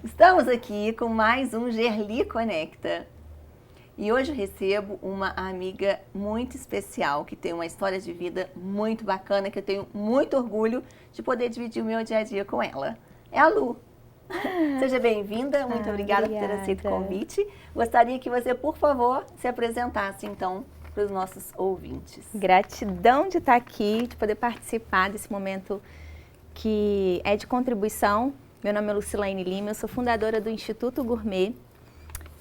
Estamos aqui com mais um Gerli Conecta. E hoje eu recebo uma amiga muito especial, que tem uma história de vida muito bacana, que eu tenho muito orgulho de poder dividir o meu dia a dia com ela. É a Lu. Seja bem-vinda, muito obrigada por ter aceito o convite. Gostaria que você, por favor, se apresentasse então para os nossos ouvintes. Gratidão de estar aqui, de poder participar desse momento que é de contribuição. Meu nome é Lucilene Lima, eu sou fundadora do Instituto Gourmet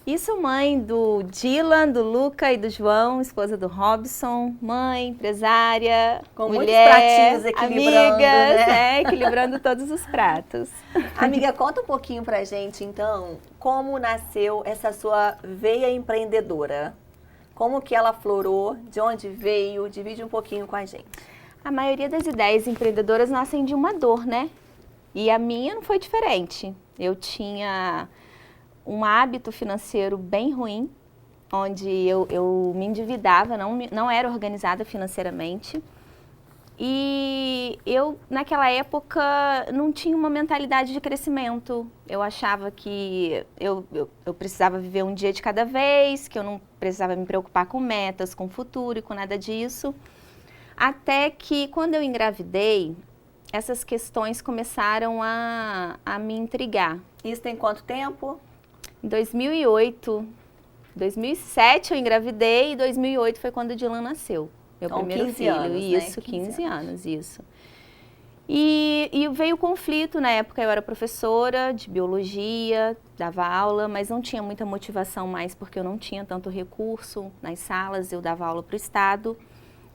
e sou mãe do Dylan, do Luca e do João, esposa do Robson, mãe, empresária, com mulher, muitos pratinhos equilibrando, amigas, né? Equilibrando todos os pratos. Amiga, conta um pouquinho pra gente, então, como nasceu essa sua veia empreendedora? Como que ela florou, de onde veio? Divide um pouquinho com a gente. A maioria das ideias empreendedoras nascem de uma dor, né? E a minha não foi diferente. Eu tinha um hábito financeiro bem ruim, onde eu me endividava, não era organizada financeiramente. E eu, naquela época, não tinha uma mentalidade de crescimento. Eu achava que eu precisava viver um dia de cada vez, que eu não precisava me preocupar com metas, com futuro e com nada disso. Até que, quando eu engravidei, essas questões começaram a me intrigar. Isso tem quanto tempo? Em 2008, 2007 eu engravidei e 2008 foi quando o Dylan nasceu. Meu primeiro 15 filho, anos, isso, né? 15 anos, isso. E veio o conflito, na época eu era professora de biologia, dava aula, mas não tinha muita motivação mais porque eu não tinha tanto recurso nas salas, eu dava aula para o estado.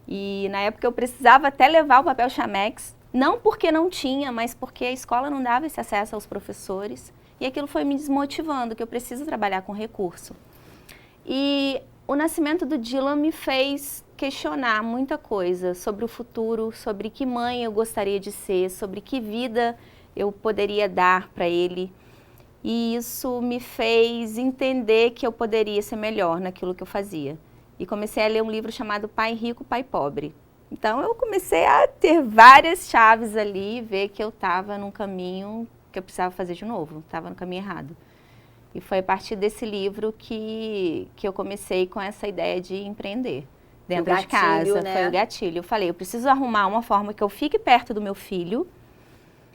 E na época eu precisava até levar o papel Chamex, não porque não tinha, mas porque a escola não dava esse acesso aos professores. E aquilo foi me desmotivando, que eu preciso trabalhar com recurso. E o nascimento do Dylan me fez questionar muita coisa sobre o futuro, sobre que mãe eu gostaria de ser, sobre que vida eu poderia dar para ele. E isso me fez entender que eu poderia ser melhor naquilo que eu fazia. E comecei a ler um livro chamado Pai Rico, Pai Pobre. Então eu comecei a ter várias chaves ali, ver que eu estava num caminho que eu precisava fazer de novo, estava no caminho errado. E foi a partir desse livro que eu comecei com essa ideia de empreender dentro de casa. Né? Foi o gatilho. Eu falei, eu preciso arrumar uma forma que eu fique perto do meu filho,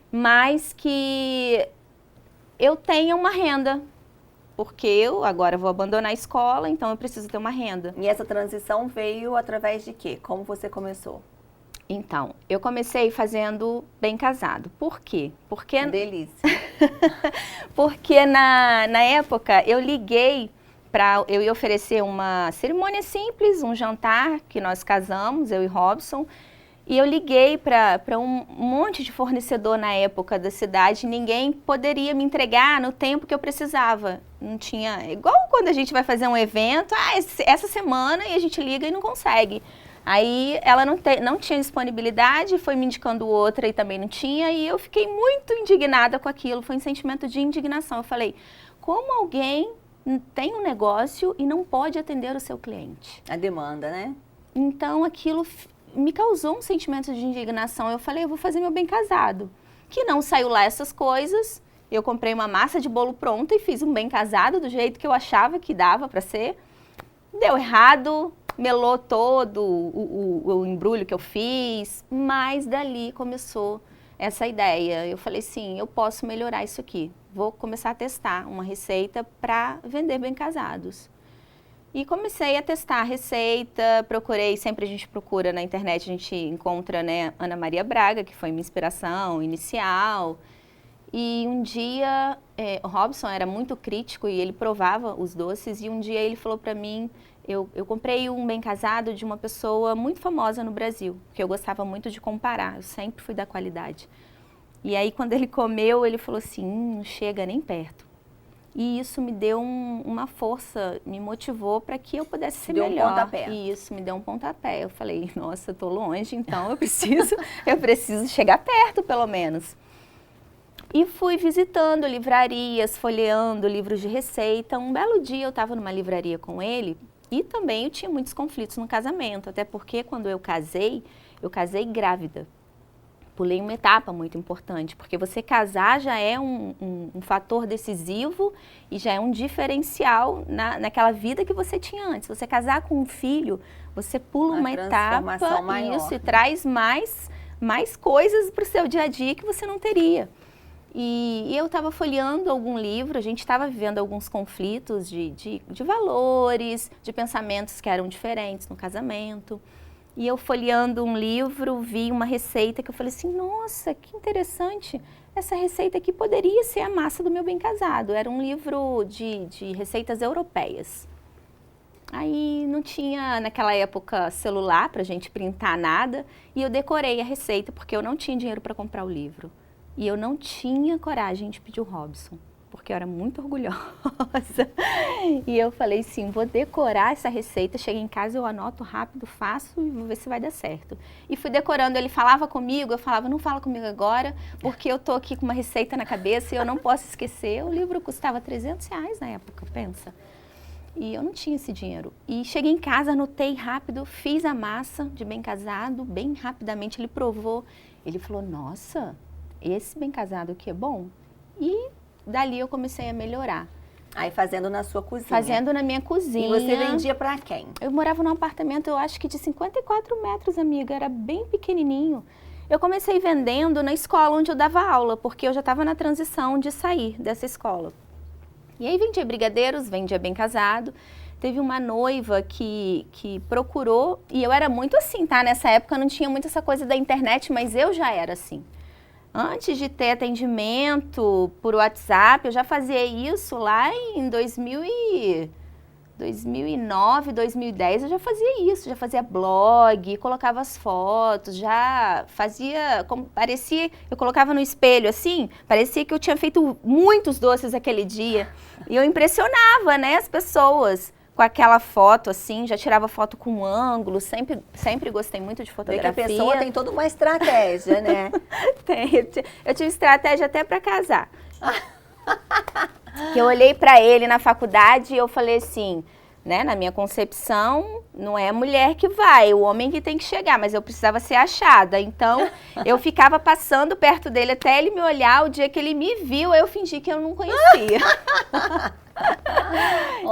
mas que eu tenha uma renda. Porque eu agora vou abandonar a escola, então eu preciso ter uma renda. E essa transição veio através de quê? Como você começou? Então, eu comecei fazendo bem casado. Por quê? Porque delícia. Porque na época eu liguei para eu ia oferecer uma cerimônia simples, um jantar que nós casamos, eu e Robson. E eu liguei para um monte de fornecedor na época da cidade, ninguém poderia me entregar no tempo que eu precisava. Não tinha, igual quando a gente vai fazer um evento, essa semana e a gente liga e não consegue. Aí ela não tinha disponibilidade, foi me indicando outra e também não tinha, e eu fiquei muito indignada com aquilo, foi um sentimento de indignação. Eu falei, como alguém tem um negócio e não pode atender o seu cliente? A demanda, né? Então aquilo me causou um sentimento de indignação. Eu falei, eu vou fazer meu bem casado. Que não saiu lá essas coisas. Eu comprei uma massa de bolo pronta e fiz um bem casado do jeito que eu achava que dava para ser. Deu errado, melou todo o embrulho que eu fiz, mas dali começou essa ideia. Eu falei, sim, eu posso melhorar isso aqui. Vou começar a testar uma receita para vender bem casados. E comecei a testar a receita, procurei, sempre a gente procura na internet, a gente encontra, né, Ana Maria Braga, que foi minha inspiração inicial. E um dia, o Robson era muito crítico e ele provava os doces, e um dia ele falou para mim, eu comprei um bem casado de uma pessoa muito famosa no Brasil, que eu gostava muito de comparar, eu sempre fui da qualidade. E aí quando ele comeu, ele falou assim, não chega nem perto. E isso me deu uma força, me motivou para que eu pudesse ser melhor. Deu um pontapé. E isso me deu um pontapé. Eu falei, nossa, eu tô longe, então eu preciso chegar perto, pelo menos. E fui visitando livrarias, folheando livros de receita. Um belo dia eu estava numa livraria com ele e também eu tinha muitos conflitos no casamento, até porque quando eu casei grávida. pulei uma etapa muito importante, porque você casar já é um fator decisivo e já é um diferencial naquela vida que você tinha antes. Você casar com um filho, você pula uma etapa maior, isso, e traz mais coisas para o seu dia a dia que você não teria. E eu estava folheando algum livro, a gente estava vivendo alguns conflitos de valores, de pensamentos que eram diferentes no casamento. E eu folheando um livro, vi uma receita que eu falei assim, nossa, que interessante, essa receita aqui poderia ser a massa do meu bem casado. Era um livro de receitas europeias. Aí não tinha, naquela época, celular para a gente printar nada, e eu decorei a receita porque eu não tinha dinheiro para comprar o livro. E eu não tinha coragem de pedir o Robson, porque eu era muito orgulhosa. E eu falei sim, vou decorar essa receita, cheguei em casa, eu anoto rápido, faço e vou ver se vai dar certo. E fui decorando, ele falava comigo, eu falava, não fala comigo agora, porque eu tô aqui com uma receita na cabeça e eu não posso esquecer. O livro custava R$300 na época, pensa. E eu não tinha esse dinheiro. E cheguei em casa, anotei rápido, fiz a massa de bem casado, bem rapidamente, ele provou. Ele falou, nossa, esse bem casado aqui é bom. E dali eu comecei a melhorar. Aí fazendo na sua cozinha. Fazendo na minha cozinha. E você vendia pra quem? Eu morava num apartamento, eu acho que de 54 metros, amiga, era bem pequenininho. Eu comecei vendendo na escola onde eu dava aula, porque eu já estava na transição de sair dessa escola. E aí vendia brigadeiros, vendia bem casado. Teve uma noiva que procurou, e eu era muito assim, tá? Nessa época não tinha muito essa coisa da internet, mas eu já era assim. Antes de ter atendimento por WhatsApp, eu já fazia isso lá em 2009, 2010, eu já fazia isso, já fazia blog, colocava as fotos, já fazia, como parecia, eu colocava no espelho assim, parecia que eu tinha feito muitos doces aquele dia. E eu impressionava, né, as pessoas com aquela foto assim, já tirava foto com ângulo, sempre gostei muito de fotografia. Vê que a pessoa tem toda uma estratégia, né? Eu tive estratégia até para casar. Que eu olhei para ele na faculdade e eu falei assim, né, na minha concepção, não é a mulher que vai, é o homem que tem que chegar, mas eu precisava ser achada. Então, eu ficava passando perto dele até ele me olhar. O dia que ele me viu, eu fingi que eu não conhecia.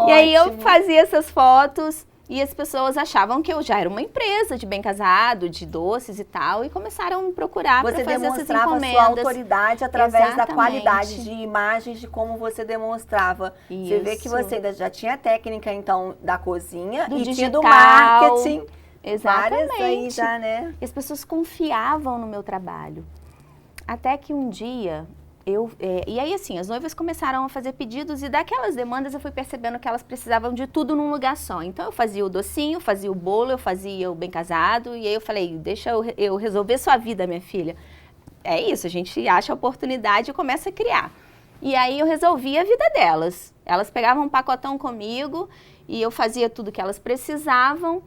E aí eu fazia essas fotos e as pessoas achavam que eu já era uma empresa de bem casado, de doces e tal, e começaram a me procurar para fazer essas encomendas. Você demonstrava sua autoridade através da qualidade de imagens, de como você demonstrava. Isso. Você vê que você já tinha técnica, então, da cozinha do e digital, tinha do marketing. Exatamente. Várias aí já, né? E as pessoas confiavam no meu trabalho. Até que um dia... e aí, assim, as noivas começaram a fazer pedidos e daquelas demandas eu fui percebendo que elas precisavam de tudo num lugar só. Então, eu fazia o docinho, fazia o bolo, eu fazia o bem casado. E aí eu falei, deixa eu resolver sua vida, minha filha. É isso, a gente acha a oportunidade e começa a criar. E aí eu resolvi a vida delas. Elas pegavam um pacotão comigo e eu fazia tudo que elas precisavam.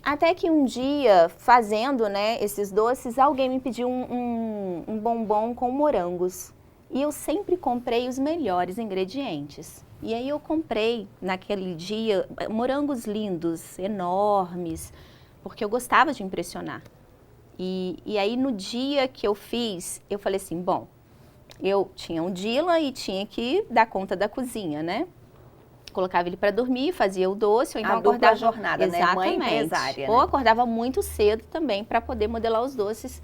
Até que um dia, fazendo, né, esses doces, alguém me pediu um bombom com morangos. E eu sempre comprei os melhores ingredientes. E aí eu comprei, naquele dia, morangos lindos, enormes, porque eu gostava de impressionar. E aí no dia que eu fiz, eu falei assim, bom, eu tinha um Dylan e tinha que dar conta da cozinha, né? Colocava ele para dormir, fazia o doce, ou então acordava... jornada, exatamente, né? Mãe empresária, ou né? acordava muito cedo também para poder modelar os doces,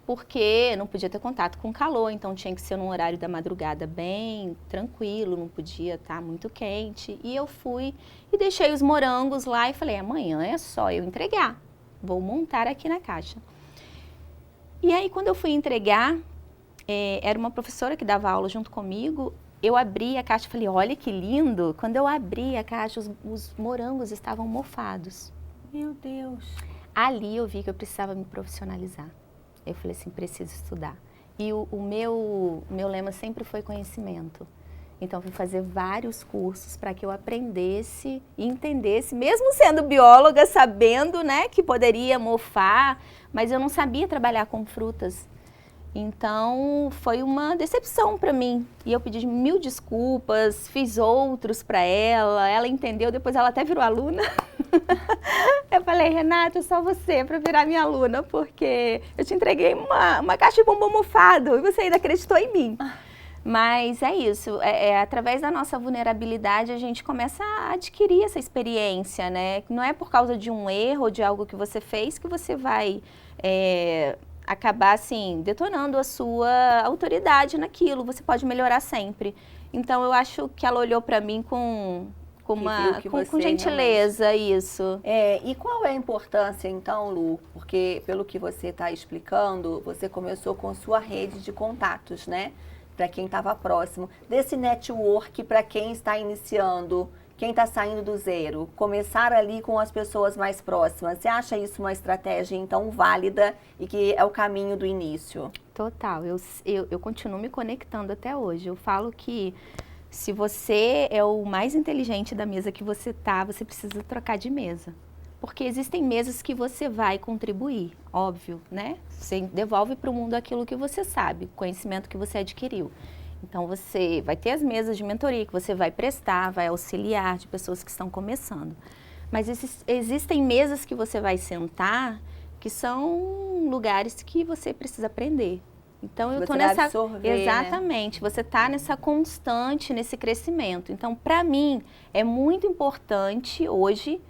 porque não podia ter contato com calor, então tinha que ser num horário da madrugada bem tranquilo, não podia estar muito quente. E eu fui e deixei os morangos lá e falei, amanhã é só eu entregar, vou montar aqui na caixa. E aí quando eu fui entregar, era uma professora que dava aula junto comigo, eu abri a caixa e falei, olha que lindo. Quando eu abri a caixa, os morangos estavam mofados. Meu Deus. Ali eu vi que eu precisava me profissionalizar. Eu falei assim, preciso estudar. E o meu lema sempre foi conhecimento. Então, eu fui fazer vários cursos para que eu aprendesse e entendesse, mesmo sendo bióloga, sabendo, né, que poderia mofar, mas eu não sabia trabalhar com frutas. Então, foi uma decepção para mim. E eu pedi 1000 desculpas, fiz outros para ela, ela entendeu, depois ela até virou aluna. Eu falei, Renata, é só você para virar minha aluna, porque eu te entreguei uma caixa de bombom mofado e você ainda acreditou em mim. Mas é isso, através da nossa vulnerabilidade a gente começa a adquirir essa experiência, né? Não é por causa de um erro ou de algo que você fez que você vai acabar, assim, detonando a sua autoridade naquilo. Você pode melhorar sempre. Então, eu acho que ela olhou para mim com gentileza, realmente. Isso. E qual é a importância, então, Lu? Porque, pelo que você está explicando, você começou com sua rede de contatos, né? Para quem estava próximo. Desse network para quem está iniciando, quem está saindo do zero. Começar ali com as pessoas mais próximas. Você acha isso uma estratégia, então, válida e que é o caminho do início? Total. Eu continuo me conectando até hoje. Eu falo que se você é o mais inteligente da mesa que você tá, você precisa trocar de mesa. Porque existem mesas que você vai contribuir, óbvio, né? Você devolve para o mundo aquilo que você sabe, o conhecimento que você adquiriu. Então, você vai ter as mesas de mentoria que você vai prestar, vai auxiliar de pessoas que estão começando. Mas existem mesas que você vai sentar que são lugares que você precisa aprender. Então, eu estou nessa... absorver, exatamente, né? Você está nessa constante, nesse crescimento. Então, para mim, é muito importante hoje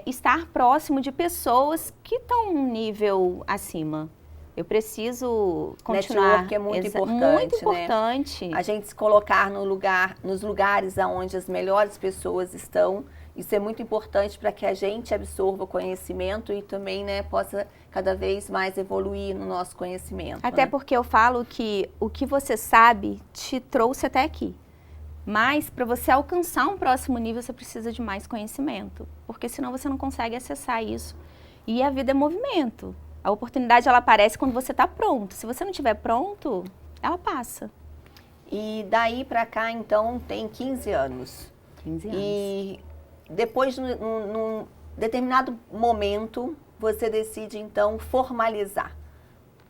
estar próximo de pessoas que estão um nível acima. Eu preciso continuar. Network é muito importante, muito importante. Né? A gente se colocar nos lugares onde as melhores pessoas estão. Isso é muito importante para que a gente absorva o conhecimento e também, né, possa cada vez mais evoluir no nosso conhecimento. Até né? porque eu falo que o que você sabe te trouxe até aqui. Mas para você alcançar um próximo nível, você precisa de mais conhecimento. Porque senão você não consegue acessar isso. E a vida é movimento. A oportunidade, ela aparece quando você está pronto. Se você não estiver pronto, ela passa. E daí para cá, então, tem 15 anos. 15 anos. E depois, num determinado momento, você decide, então, formalizar.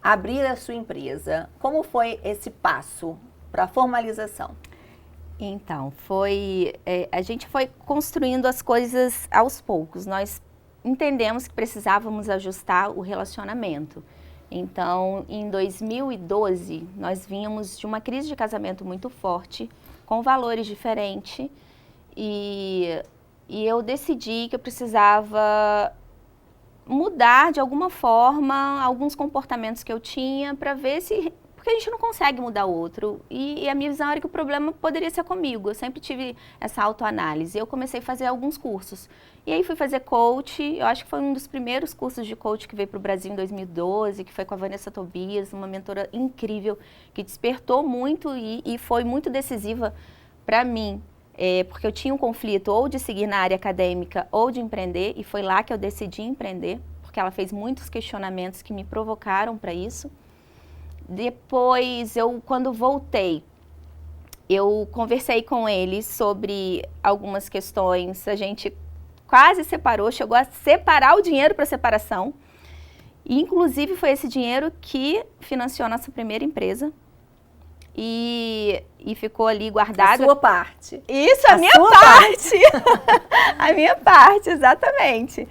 Abrir a sua empresa. Como foi esse passo para a formalização? Então, a gente foi construindo as coisas aos poucos. Nós entendemos que precisávamos ajustar o relacionamento. Então, em 2012, nós vínhamos de uma crise de casamento muito forte, com valores diferentes, e eu decidi que eu precisava mudar, de alguma forma, alguns comportamentos que eu tinha para ver se... Porque a gente não consegue mudar o outro. E a minha visão era que o problema poderia ser comigo. Eu sempre tive essa autoanálise. Eu comecei a fazer alguns cursos. E aí fui fazer coach. Eu acho que foi um dos primeiros cursos de coach que veio para o Brasil em 2012, que foi com a Vanessa Tobias, uma mentora incrível, que despertou muito e foi muito decisiva para mim. Porque eu tinha um conflito ou de seguir na área acadêmica ou de empreender. E foi lá que eu decidi empreender, porque ela fez muitos questionamentos que me provocaram para isso. Depois, quando voltei, eu conversei com ele sobre algumas questões. A gente quase separou, chegou a separar o dinheiro para separação. E, inclusive, foi esse dinheiro que financiou a nossa primeira empresa. E ficou ali guardado. A sua parte. Isso, a minha parte. A minha parte, exatamente.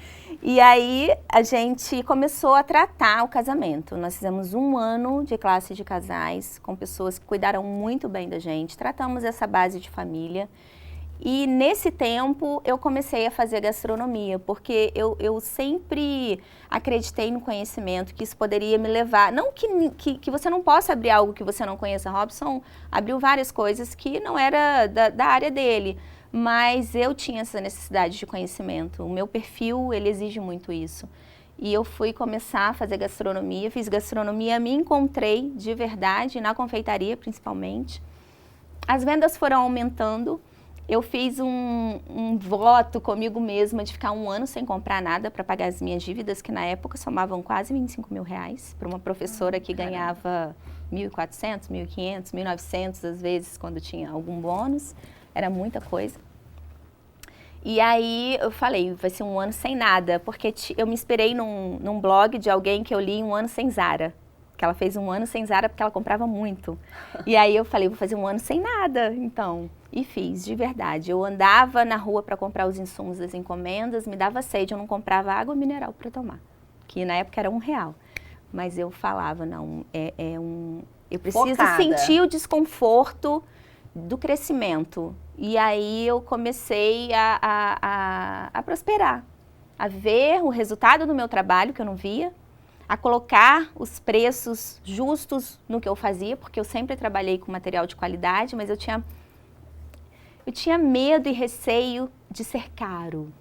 E aí, a gente começou a tratar o casamento. Nós fizemos 1 ano de classe de casais com pessoas que cuidaram muito bem da gente. Tratamos essa base de família. E nesse tempo, eu comecei a fazer gastronomia, porque eu sempre acreditei no conhecimento, que isso poderia me levar... Não que você não possa abrir algo que você não conheça. Robson abriu várias coisas que não era da área dele. Mas eu tinha essa necessidade de conhecimento. O meu perfil, ele exige muito isso. E eu fui começar a fazer gastronomia, fiz gastronomia, me encontrei de verdade, na confeitaria principalmente. As vendas foram aumentando. Eu fiz um voto comigo mesma de ficar 1 ano sem comprar nada para pagar as minhas dívidas, que na época somavam quase 25 mil reais, para uma professora que ganhava 1.400, 1.500, 1.900 às vezes, quando tinha algum bônus. Era muita coisa. E aí eu falei, vai ser 1 ano sem nada, porque eu me inspirei num blog de alguém que eu li 1 ano sem Zara. que ela fez 1 ano sem Zara porque ela comprava muito. E aí eu falei, vou fazer 1 ano sem nada, então. E fiz, de verdade. Eu andava na rua para comprar os insumos das encomendas, me dava sede, eu não comprava água mineral para tomar, que na época era R$1. Mas eu falava, não, eu preciso sentir o desconforto do crescimento. E aí eu comecei a prosperar, a ver o resultado do meu trabalho, que eu não via, a colocar os preços justos no que eu fazia, porque eu sempre trabalhei com material de qualidade, mas eu tinha medo e receio de ser caro.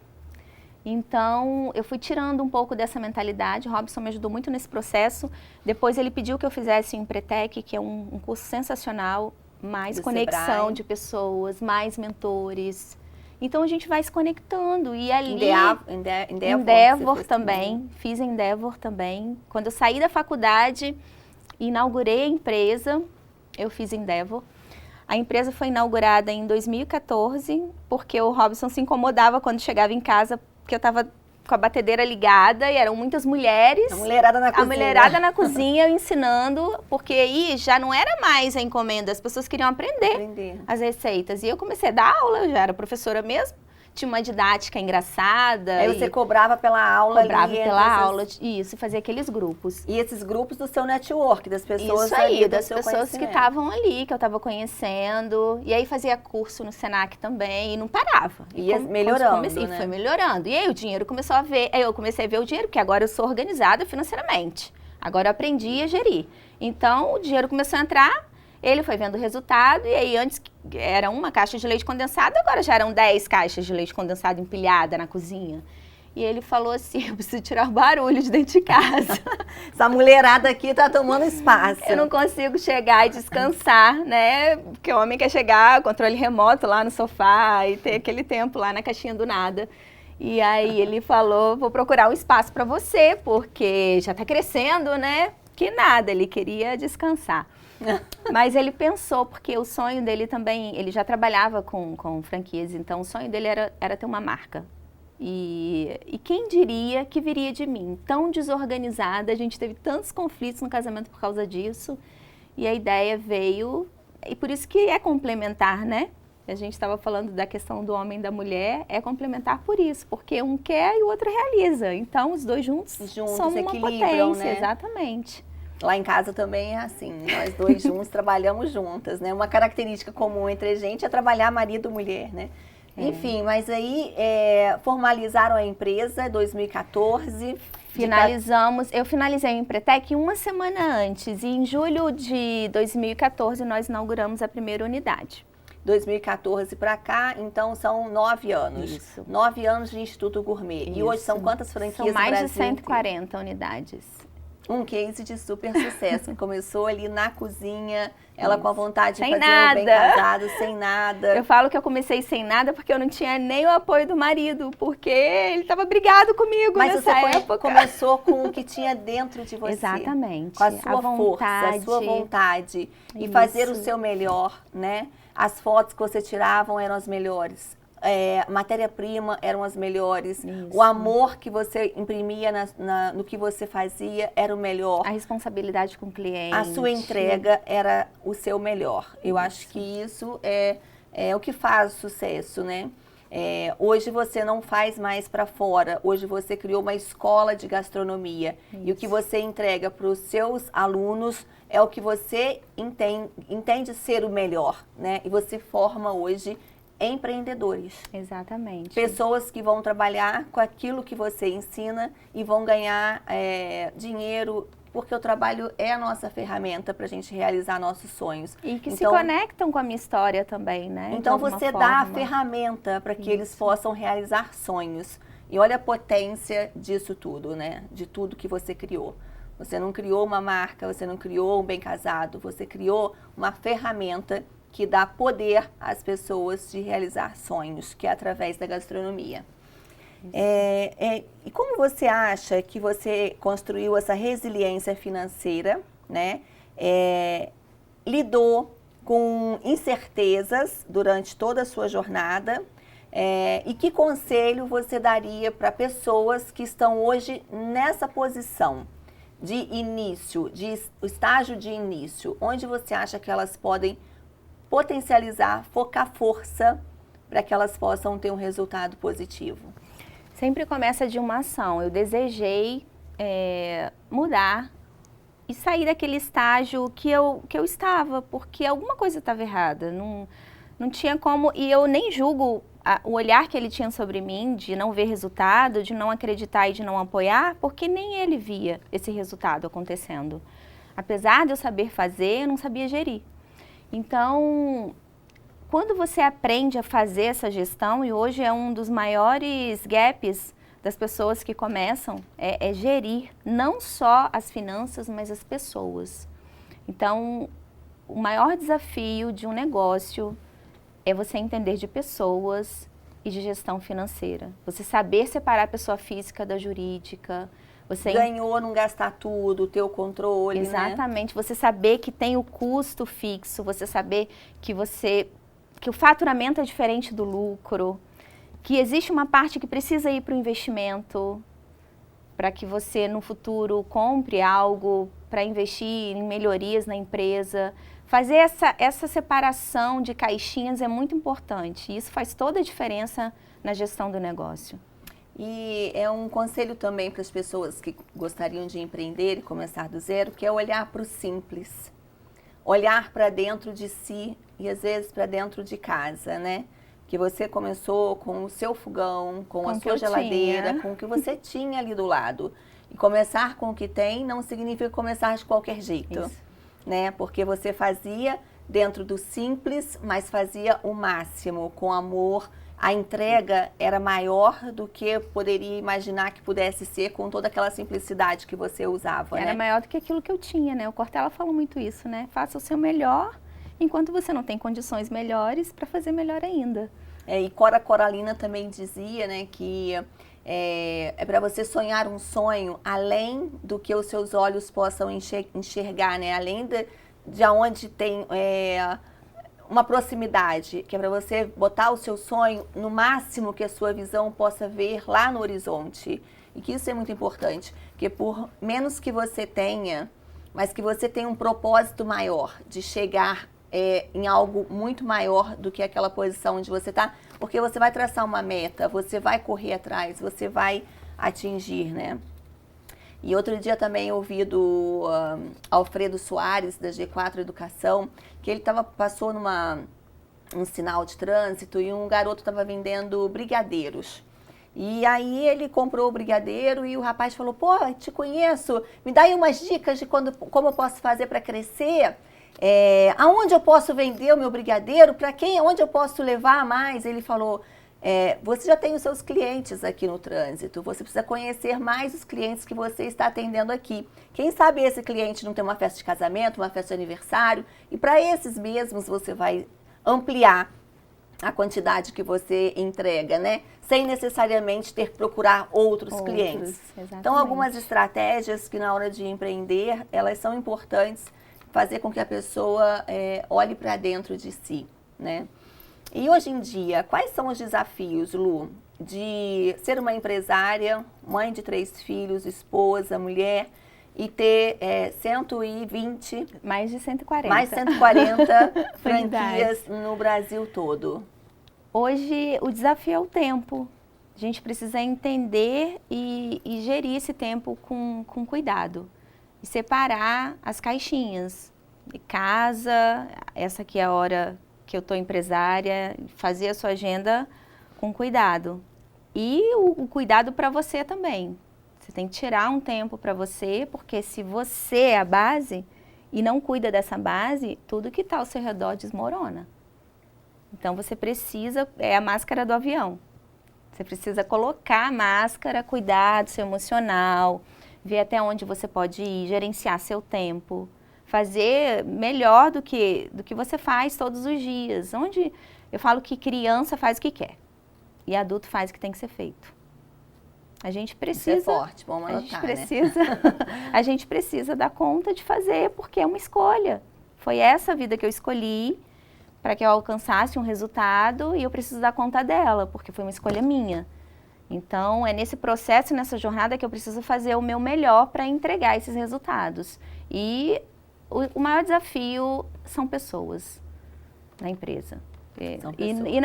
Então, eu fui tirando um pouco dessa mentalidade. O Robson me ajudou muito nesse processo. Depois ele pediu que eu fizesse um Empretec, que é um curso sensacional, mais do conexão Sebrae. de pessoas, mais mentores. Então, a gente vai se conectando. E ali... Endeavor também. Fiz Endeavor também. Quando eu saí da faculdade, inaugurei a empresa, eu fiz Endeavor. A empresa foi inaugurada em 2014, porque o Robson se incomodava quando chegava em casa, porque eu estava com a batedeira ligada e eram muitas mulheres. A mulherada na cozinha. A mulherada na cozinha ensinando, porque aí já não era mais a encomenda, as pessoas queriam aprender as receitas. E eu comecei a dar aula, eu já era professora mesmo. Tinha uma didática engraçada. Aí você cobrava pela aula ali. Cobrava pela aula, isso, e fazia aqueles grupos. E esses grupos do seu network, das pessoas isso aí, ali, das pessoas que estavam ali, que eu estava conhecendo. E aí fazia curso no Senac também, e não parava. Ia melhorando, né? Foi melhorando. E aí o dinheiro começou a ver, aí eu comecei a ver o dinheiro, porque agora eu sou organizada financeiramente. Agora eu aprendi a gerir. Então, o dinheiro começou a entrar. Ele foi vendo o resultado, e aí antes era uma caixa de leite condensado, agora já eram 10 caixas de leite condensado empilhada na cozinha. E ele falou assim, eu preciso tirar o barulho de dentro de casa. Essa mulherada aqui tá tomando espaço. Eu não consigo chegar e descansar, né? Porque o homem quer chegar, controle remoto lá no sofá e ter aquele tempo lá na caixinha do nada. E aí ele falou, vou procurar um espaço para você, porque já tá crescendo, né? Que nada, ele queria descansar. Mas ele pensou, porque o sonho dele também, ele já trabalhava com franquias, então o sonho dele era ter uma marca. E quem diria que viria de mim? Tão desorganizada, a gente teve tantos conflitos no casamento por causa disso, e a ideia veio, e por isso que é complementar, né? A gente estava falando da questão do homem e da mulher, é complementar por isso, porque um quer e o outro realiza. Então, os dois juntos são uma potência, né? Exatamente. Lá em casa também é assim, nós dois juntos trabalhamos juntas, né? Uma característica comum entre a gente é trabalhar marido e mulher, né? Enfim, mas aí formalizaram a empresa em 2014. Finalizamos, eu finalizei o Empretec 1 semana antes, e em julho de 2014 nós inauguramos a primeira unidade. 2014 para cá, então são 9 anos. Isso. 9 anos de Instituto Gourmet. Isso. E hoje são quantas franquias no Brasil? São mais de 140 unidades. Um case de super sucesso. Começou ali na cozinha, ela com a vontade de fazer nada. um bem casado, sem nada. Eu falo que eu comecei sem nada porque eu não tinha nem o apoio do marido, porque ele estava brigado comigo nessa época. Começou com o que tinha dentro de você. Exatamente. Com a sua força, a sua vontade. E fazer o seu melhor, né? As fotos que você tiravam eram as melhores. Matéria-prima eram as melhores. Isso. O amor que você imprimia no que você fazia era o melhor. A responsabilidade com o cliente. A sua entrega era o seu melhor. Eu acho que isso é o que faz o sucesso, né? Hoje você não faz mais para fora. Hoje você criou uma escola de gastronomia. Isso. E o que você entrega para os seus alunos é o que você entende ser o melhor, né? E você forma hoje empreendedores. Exatamente. Pessoas que vão trabalhar com aquilo que você ensina e vão ganhar dinheiro, porque o trabalho é a nossa ferramenta para a gente realizar nossos sonhos. E que se conectam com a minha história também, né? Então você dá a ferramenta para que eles possam realizar sonhos. E olha a potência disso tudo, né? De tudo que você criou. Você não criou uma marca, você não criou um bem casado, você criou uma ferramenta que dá poder às pessoas de realizar sonhos, que é através da gastronomia. E como você acha que você construiu essa resiliência financeira, né? Lidou com incertezas durante toda a sua jornada? E que conselho você daria para pessoas que estão hoje nessa posição de início, o estágio de início, onde você acha que elas podem potencializar, focar força para que elas possam ter um resultado positivo? Sempre começa de uma ação. Eu desejei mudar e sair daquele estágio que eu estava, porque alguma coisa estava errada. Não tinha como, e eu nem julgo o olhar que ele tinha sobre mim, de não ver resultado, de não acreditar e de não apoiar, porque nem ele via esse resultado acontecendo. Apesar de eu saber fazer, eu não sabia gerir. Então, quando você aprende a fazer essa gestão, e hoje é um dos maiores gaps das pessoas que começam, é gerir não só as finanças, mas as pessoas. Então, o maior desafio de um negócio é você entender de pessoas e de gestão financeira. Você saber separar a pessoa física da jurídica. Você ganhou, não gastar tudo, ter o controle, exatamente. Né? Você saber que tem o custo fixo, você saber que o faturamento é diferente do lucro, que existe uma parte que precisa ir para o investimento, para que você no futuro compre algo para investir em melhorias na empresa. Fazer essa separação de caixinhas é muito importante. Isso faz toda a diferença na gestão do negócio. E é um conselho também para as pessoas que gostariam de empreender e começar do zero, que é olhar para o simples. Olhar para dentro de si e às vezes para dentro de casa, né? Que você começou com o seu fogão, com a sua geladeira, com o que você tinha ali do lado. E começar com o que tem não significa começar de qualquer jeito. Isso. Né? Porque você fazia dentro do simples, mas fazia o máximo, com amor. A entrega era maior do que eu poderia imaginar que pudesse ser com toda aquela simplicidade que você usava, Era maior do que aquilo que eu tinha, né? O Cortella fala muito isso, né? Faça o seu melhor, enquanto você não tem condições melhores para fazer melhor ainda. E Cora Coralina também dizia, né, que é para você sonhar um sonho além do que os seus olhos possam enxergar, né? Além de onde tem uma proximidade, que é para você botar o seu sonho no máximo que a sua visão possa ver lá no horizonte. E que isso é muito importante, porque por menos que você tenha, mas que você tenha um propósito maior de chegar em algo muito maior do que aquela posição onde você está, porque você vai traçar uma meta, você vai correr atrás, você vai atingir, né? E outro dia também eu ouvi do Alfredo Soares, da G4 Educação, que ele passou um sinal de trânsito e um garoto estava vendendo brigadeiros. E aí ele comprou o brigadeiro e o rapaz falou, pô, te conheço, me dá aí umas dicas de como eu posso fazer para crescer. Aonde eu posso vender o meu brigadeiro, para quem, onde eu posso levar mais? Ele falou, você já tem os seus clientes aqui no trânsito, você precisa conhecer mais os clientes que você está atendendo aqui. Quem sabe esse cliente não tem uma festa de casamento, uma festa de aniversário, e para esses mesmos você vai ampliar a quantidade que você entrega, né? Sem necessariamente ter que procurar outros clientes. Exatamente. Então, algumas estratégias que na hora de empreender, elas são importantes, fazer com que a pessoa olhe para dentro de si, né? E hoje em dia, quais são os desafios, Lu, de ser uma empresária, mãe de 3 filhos, esposa, mulher, e ter 120... Mais de 140. Mais 140 franquias no Brasil todo. Hoje, o desafio é o tempo. A gente precisa entender e gerir esse tempo com cuidado. E separar as caixinhas. De casa, essa aqui é a hora que eu estou empresária, fazer a sua agenda com cuidado. E o cuidado para você também. Você tem que tirar um tempo para você, porque se você é a base e não cuida dessa base, tudo que está ao seu redor desmorona. Então você precisa, é a máscara do avião. Você precisa colocar a máscara, cuidar do seu emocional, ver até onde você pode ir, gerenciar seu tempo, fazer melhor do que você faz todos os dias. Onde eu falo que criança faz o que quer e adulto faz o que tem que ser feito. A gente precisa, isso é forte, vamos anotar, a gente precisa dar conta de fazer, porque é uma escolha. Foi essa vida que eu escolhi para que eu alcançasse um resultado e eu preciso dar conta dela, porque foi uma escolha minha. Então, é nesse processo, nessa jornada que eu preciso fazer o meu melhor para entregar esses resultados. E o maior desafio são pessoas na empresa. E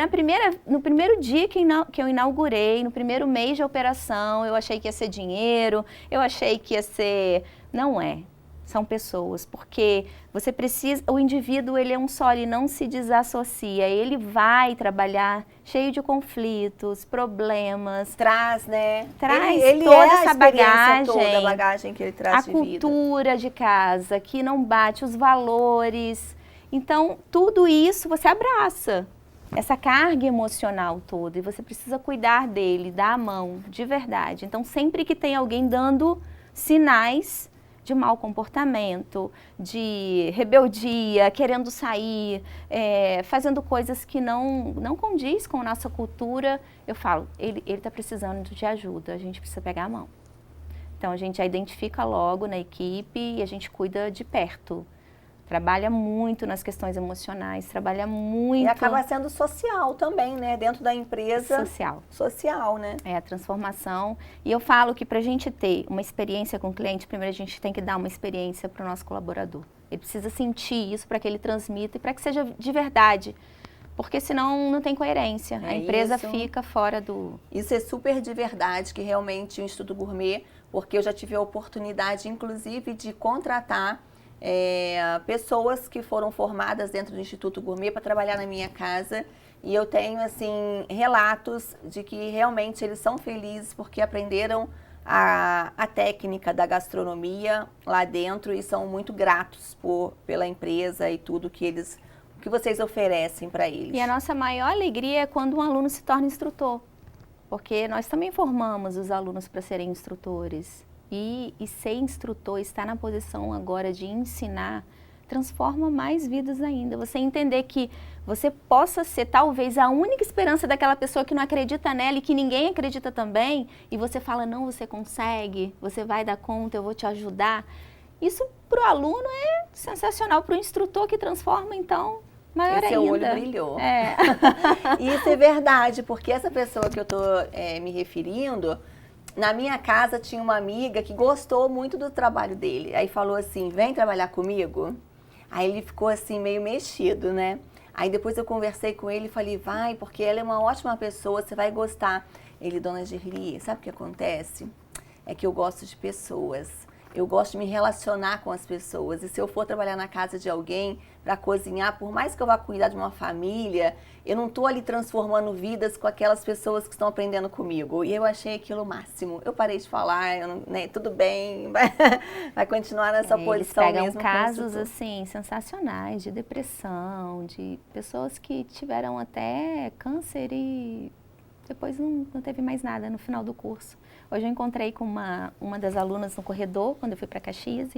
no primeiro dia que eu inaugurei, no primeiro mês de operação, eu achei que ia ser dinheiro, eu achei que ia ser... Não é. São pessoas, porque você precisa, o indivíduo ele é um só, ele não se desassocia, ele vai trabalhar cheio de conflitos, problemas. Traz, né? Traz ele toda é essa bagagem, toda a bagagem que ele traz de vida. A cultura de casa, que não bate, os valores. Então, tudo isso você abraça, essa carga emocional toda, e você precisa cuidar dele, dar a mão, de verdade. Então, sempre que tem alguém dando sinais de mau comportamento, de rebeldia, querendo sair, fazendo coisas que não condiz com a nossa cultura, eu falo, ele está precisando de ajuda, a gente precisa pegar a mão. Então, a gente já identifica logo na equipe e a gente cuida de perto. Trabalha muito nas questões emocionais, trabalha muito... E acaba sendo social também, né? Dentro da empresa. Social, né? É, a transformação. E eu falo que para a gente ter uma experiência com o cliente, primeiro a gente tem que dar uma experiência para o nosso colaborador. Ele precisa sentir isso para que ele transmita e para que seja de verdade. Porque senão não tem coerência. A empresa fica fora do... Isso é super de verdade, que realmente o Instituto Gourmet, porque eu já tive a oportunidade, inclusive, de contratar pessoas que foram formadas dentro do Instituto Gourmet para trabalhar na minha casa, e eu tenho assim relatos de que realmente eles são felizes porque aprenderam a técnica da gastronomia lá dentro e são muito gratos pela empresa e tudo que vocês oferecem para eles. E a nossa maior alegria é quando um aluno se torna instrutor, porque nós também formamos os alunos para serem instrutores. E ser instrutor, estar na posição agora de ensinar, transforma mais vidas ainda. Você entender que você possa ser talvez a única esperança daquela pessoa que não acredita nela e que ninguém acredita também, e você fala, não, você consegue, você vai dar conta, eu vou te ajudar. Isso para o aluno é sensacional, para o instrutor que transforma, então, maior ainda. Seu olho brilhou. Isso é verdade, porque essa pessoa que eu estou me referindo... Na minha casa tinha uma amiga que gostou muito do trabalho dele. Aí falou assim, vem trabalhar comigo? Aí ele ficou assim meio mexido, né? Aí depois eu conversei com ele e falei, vai, porque ela é uma ótima pessoa, você vai gostar. Ele, dona Gerli, sabe o que acontece? É que eu gosto de pessoas. Eu gosto de me relacionar com as pessoas. E se eu for trabalhar na casa de alguém para cozinhar, por mais que eu vá cuidar de uma família, eu não estou ali transformando vidas com aquelas pessoas que estão aprendendo comigo. E eu achei aquilo o máximo. Eu parei de falar, tudo bem, vai continuar nessa posição mesmo. Eles pegam casos assim sensacionais de depressão, de pessoas que tiveram até câncer e depois não teve mais nada no final do curso. Hoje eu encontrei com uma das alunas no corredor, quando eu fui para Caxias,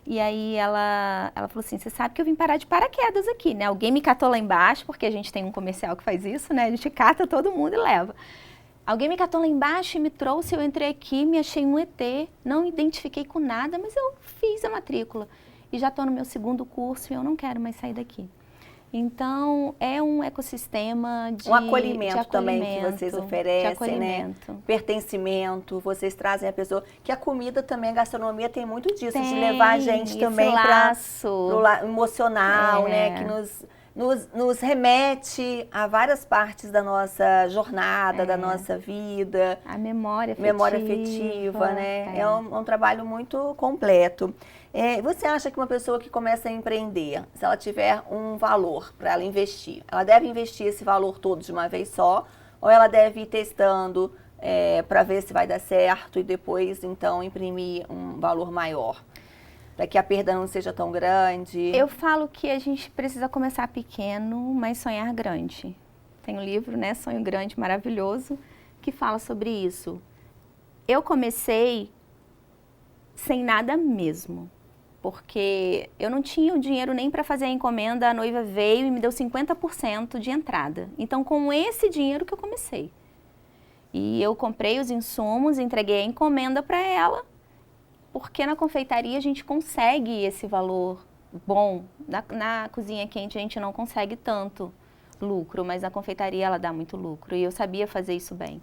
e aí ela falou assim, você sabe que eu vim parar de paraquedas aqui, né? Alguém me catou lá embaixo, porque a gente tem um comercial que faz isso, né? A gente cata todo mundo e leva. Alguém me catou lá embaixo e me trouxe, eu entrei aqui, me achei um ET, não identifiquei com nada, mas eu fiz a matrícula. E já estou no meu segundo curso e eu não quero mais sair daqui. Então, é um ecossistema de acolhimento também que vocês oferecem, né? Pertencimento, vocês trazem a pessoa... Que a comida também, a gastronomia tem muito disso, de levar a gente também para o lado emocional, né? Que nos remete a várias partes da nossa jornada, da nossa vida. A memória afetiva. Memória afetiva, né? É um trabalho muito completo. Você acha que uma pessoa que começa a empreender, se ela tiver um valor para ela investir, ela deve investir esse valor todo de uma vez só, ou ela deve ir testando para ver se vai dar certo e depois, então, imprimir um valor maior, para que a perda não seja tão grande? Eu falo que a gente precisa começar pequeno, mas sonhar grande. Tem um livro, né, Sonho Grande, maravilhoso, que fala sobre isso. Eu comecei sem nada mesmo. Porque eu não tinha o dinheiro nem para fazer a encomenda, a noiva veio e me deu 50% de entrada. Então, com esse dinheiro que eu comecei. E eu comprei os insumos, entreguei a encomenda para ela, porque na confeitaria a gente consegue esse valor bom. Na cozinha quente a gente não consegue tanto lucro, mas na confeitaria ela dá muito lucro. E eu sabia fazer isso bem.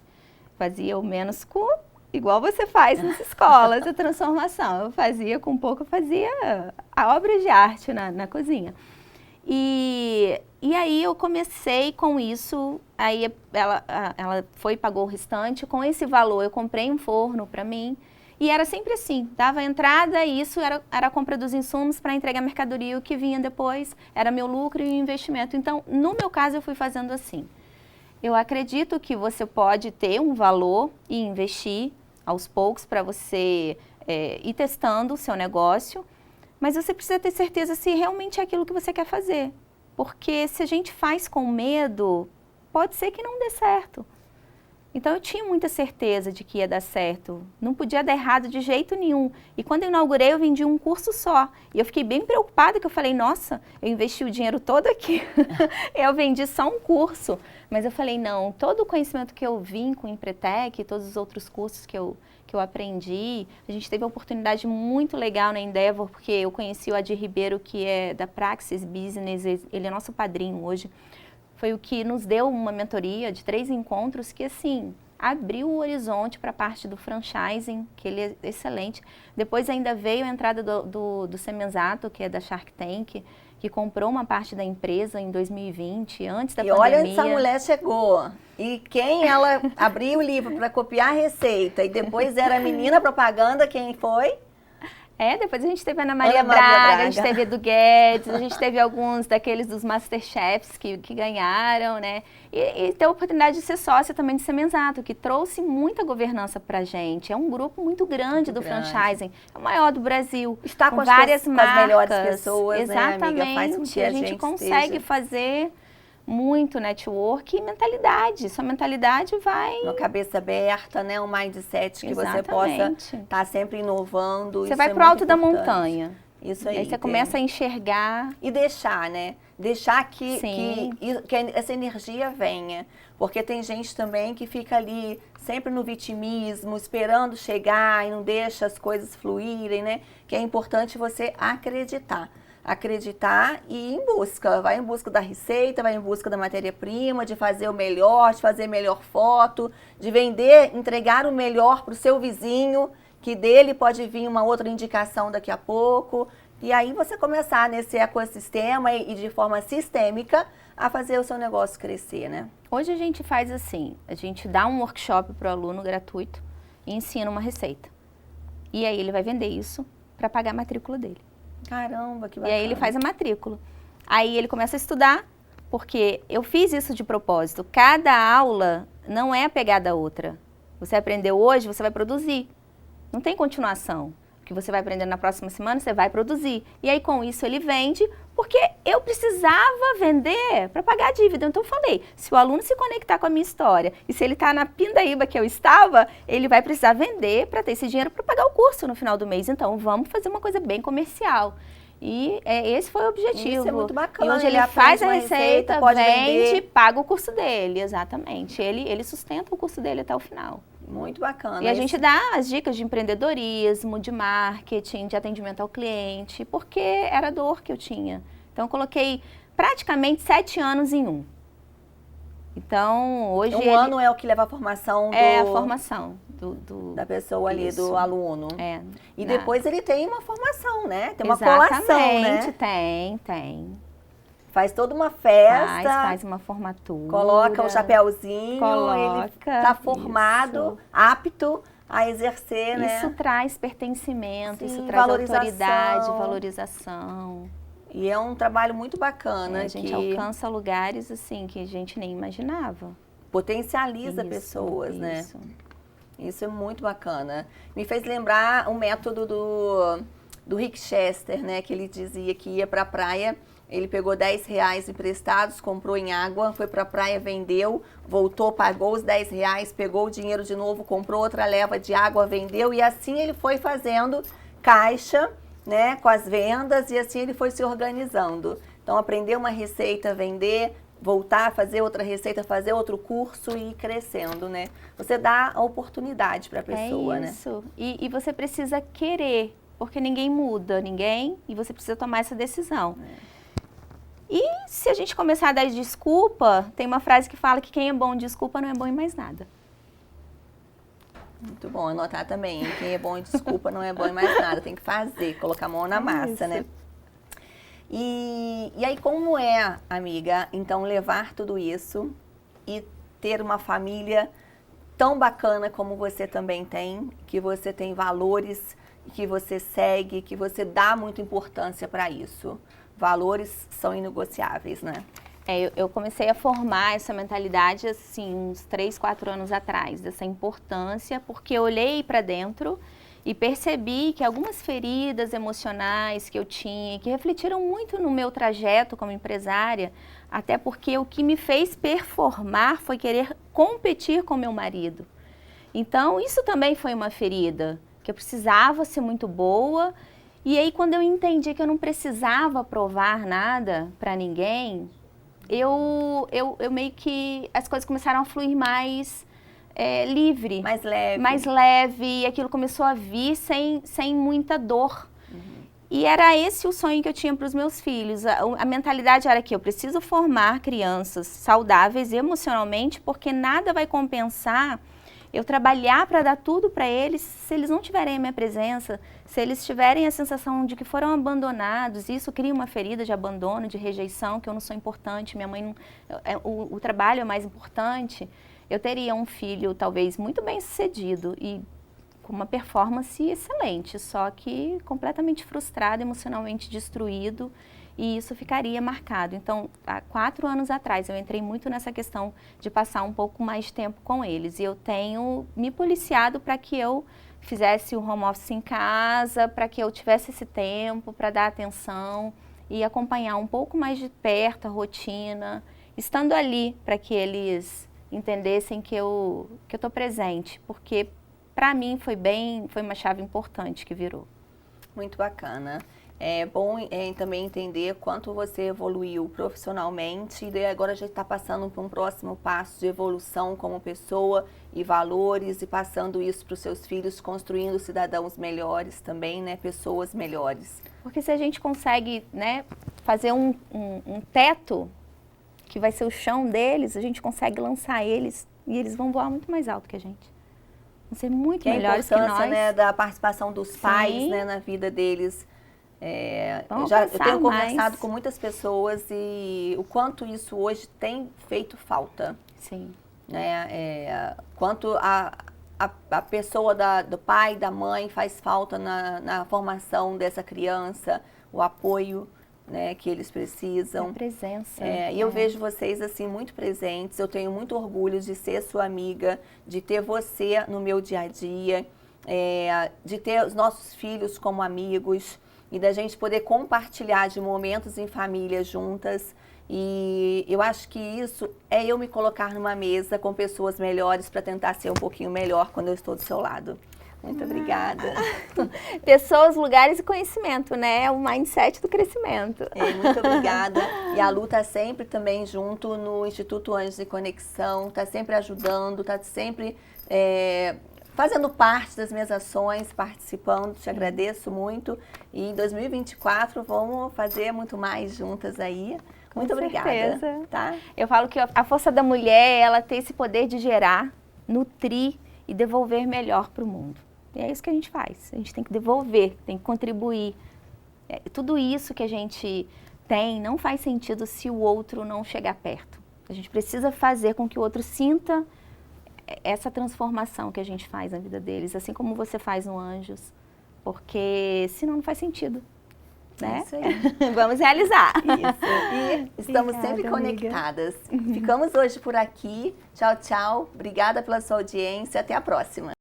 fazia o menos com, igual você faz nas escolas, a transformação. Eu fazia com pouco, eu fazia a obra de arte na cozinha. E aí eu comecei com isso, aí ela foi e pagou o restante. Com esse valor eu comprei um forno para mim. E era sempre assim, dava a entrada e isso era a compra dos insumos para entregar a mercadoria, o que vinha depois era meu lucro e o investimento. Então, no meu caso, eu fui fazendo assim. Eu acredito que você pode ter um valor e investir aos poucos para você ir testando o seu negócio, mas você precisa ter certeza se realmente é aquilo que você quer fazer. Porque se a gente faz com medo, pode ser que não dê certo. Então eu tinha muita certeza de que ia dar certo, não podia dar errado de jeito nenhum. E quando eu inaugurei, eu vendi um curso só. E eu fiquei bem preocupada, que eu falei, nossa, eu investi o dinheiro todo aqui, eu vendi só um curso. Mas eu falei, não, todo o conhecimento que eu vim com o Empretec, todos os outros cursos que eu aprendi, a gente teve uma oportunidade muito legal na Endeavor, porque eu conheci o Adir Ribeiro, que é da Praxis Business, ele é nosso padrinho hoje. Foi o que nos deu uma mentoria de 3 encontros que, assim, abriu o horizonte para a parte do franchising, que ele é excelente. Depois ainda veio a entrada do Semenzato, que é da Shark Tank, que comprou uma parte da empresa em 2020, antes da pandemia. E olha onde essa mulher chegou. E quem ela abriu o livro para copiar a receita e depois era a menina propaganda, quem foi? Depois a gente teve a Ana Maria Braga, a gente teve Edu Guedes, a gente teve alguns daqueles dos Masterchefs que ganharam, né? E ter a oportunidade de ser sócia também de Semenzato, que trouxe muita governança pra gente. É um grupo muito grande do franchising, é o maior do Brasil. Está com várias marcas. Com as melhores pessoas, exatamente, né, amiga? Faz com que a gente consegue fazer muito network e mentalidade. Sua mentalidade vai... Uma cabeça aberta, né? Um mindset que você possa estar sempre inovando. Você vai pro alto da montanha. Isso aí. Aí você começa a enxergar. E deixar, né? Deixar que essa energia venha. Porque tem gente também que fica ali sempre no vitimismo, esperando chegar e não deixa as coisas fluírem, né? Que é importante você acreditar e ir em busca. Vai em busca da receita, vai em busca da matéria-prima, de fazer o melhor, de fazer melhor foto, de vender, entregar o melhor para o seu vizinho, que dele pode vir uma outra indicação daqui a pouco. E aí você começar nesse ecossistema e de forma sistêmica a fazer o seu negócio crescer, né? Hoje a gente faz assim, a gente dá um workshop para o aluno gratuito e ensina uma receita. E aí ele vai vender isso para pagar a matrícula dele. Caramba, que bacana. E aí ele faz a matrícula. Aí ele começa a estudar, porque eu fiz isso de propósito. Cada aula não é apegada à outra. Você aprendeu hoje, você vai produzir. Não tem continuação. O que você vai aprender na próxima semana, você vai produzir. E aí com isso ele vende, porque eu precisava vender para pagar a dívida. Então eu falei, se o aluno se conectar com a minha história, e se ele está na pindaíba que eu estava, ele vai precisar vender para ter esse dinheiro para pagar o curso no final do mês. Então vamos fazer uma coisa bem comercial. E esse foi o objetivo. Isso é muito bacana. E hoje ele faz a receita, vende, vender. paga o curso dele, exatamente. Ele sustenta o curso dele até o final. Muito bacana. E a gente dá as dicas de empreendedorismo, de marketing, de atendimento ao cliente, porque era a dor que eu tinha. Então eu coloquei praticamente 7 anos em um. Então hoje ano é o que leva a formação a formação da pessoa ali, isso. do aluno. E depois ele tem uma formação, né? Tem uma exatamente, colação, né? Tem. Faz toda uma festa. Faz uma formatura. Coloca o chapéuzinho. Coloca, ele tá formado, apto a exercer, né? Isso traz pertencimento, isso traz valorização. Autoridade, valorização. E é um trabalho muito bacana. A gente alcança lugares assim que a gente nem imaginava. Potencializa pessoas, né? Isso é muito bacana. Me fez lembrar um método do Rick Chester, né? Que ele dizia que ia pra praia. Ele pegou R$10 emprestados, comprou em água, foi para a praia, vendeu, voltou, pagou os R$10, pegou o dinheiro de novo, comprou outra leva de água, vendeu. E assim ele foi fazendo caixa, né, com as vendas, e assim ele foi se organizando. Então, aprender uma receita, vender, voltar a fazer outra receita, fazer outro curso e ir crescendo, né? Você dá a oportunidade para a pessoa, né? Isso. E você precisa querer, porque ninguém muda, e você precisa tomar essa decisão. E se a gente começar a dar desculpa, tem uma frase que fala que quem é bom em desculpa não é bom em mais nada. Muito bom anotar também, hein? Quem é bom em desculpa não é bom em mais nada, tem que fazer, colocar a mão na massa, né? E aí, como é, amiga, então levar tudo isso e ter uma família tão bacana como você também tem, que você tem valores, que você segue, que você dá muita importância para isso. Valores são inegociáveis, né? Eu comecei a formar essa mentalidade, assim, uns 3, 4 anos atrás, dessa importância, porque eu olhei para dentro e percebi que algumas feridas emocionais que eu tinha, que refletiram muito no meu trajeto como empresária, até porque o que me fez performar foi querer competir com meu marido. Então, isso também foi uma ferida, que eu precisava ser muito boa. E aí, quando eu entendi que eu não precisava provar nada para ninguém, eu meio que as coisas começaram a fluir mais livre. Mais leve. Mais leve, e aquilo começou a vir sem muita dor. E era esse o sonho que eu tinha para os meus filhos. A mentalidade era que eu preciso formar crianças saudáveis emocionalmente, porque nada vai compensar eu trabalhar para dar tudo para eles se eles não tiverem a minha presença, se eles tiverem a sensação de que foram abandonados. Isso cria uma ferida de abandono, de rejeição, que eu não sou importante, minha mãe não, o trabalho é mais importante. Eu teria um filho talvez muito bem sucedido e com uma performance excelente, só que completamente frustrado, emocionalmente destruído, e isso ficaria marcado. Então, há 4 anos atrás, eu entrei muito nessa questão de passar um pouco mais de tempo com eles, e eu tenho me policiado para que eu fizesse o home office em casa, para que eu tivesse esse tempo para dar atenção e acompanhar um pouco mais de perto a rotina, estando ali para que eles entendessem que eu estou presente, porque para mim foi uma chave importante que virou. Muito bacana. É bom também entender quanto você evoluiu profissionalmente e daí agora a gente está passando para um próximo passo de evolução como pessoa e valores e passando isso para os seus filhos, construindo cidadãos melhores também, né? Pessoas melhores. Porque se a gente consegue, né, fazer um teto que vai ser o chão deles, a gente consegue lançar eles e eles vão voar muito mais alto que a gente. Vão ser muito melhores que nós. A importância, né, da participação dos pais, né, na vida deles. Eu tenho conversado com muitas pessoas e o quanto isso hoje tem feito falta. Sim. Quanto a pessoa do pai, da mãe faz falta na formação dessa criança, o apoio, né, que eles precisam. A presença. E eu vejo vocês assim muito presentes, eu tenho muito orgulho de ser sua amiga, de ter você no meu dia a dia, de ter os nossos filhos como amigos e da gente poder compartilhar de momentos em família juntas. E eu acho que isso é eu me colocar numa mesa com pessoas melhores para tentar ser um pouquinho melhor quando eu estou do seu lado. Muito obrigada. Pessoas, lugares e conhecimento, né? É o mindset do crescimento. Muito obrigada. E a Lu está sempre também junto no Instituto Anjos de Conexão, está sempre ajudando, está sempre fazendo parte das minhas ações, participando. Te agradeço muito. E em 2024 vamos fazer muito mais juntas aí. Muito obrigada. Tá? Eu falo que a força da mulher, ela tem esse poder de gerar, nutrir e devolver melhor para o mundo. E é isso que a gente faz. A gente tem que devolver, tem que contribuir. Tudo isso que a gente tem não faz sentido se o outro não chegar perto. A gente precisa fazer com que o outro sinta essa transformação que a gente faz na vida deles, assim como você faz no Anjos, porque senão não faz sentido. Né? Isso aí. Vamos realizar. Isso. E estamos sempre conectadas. Ficamos hoje por aqui. Tchau, tchau. Obrigada pela sua audiência. Até a próxima.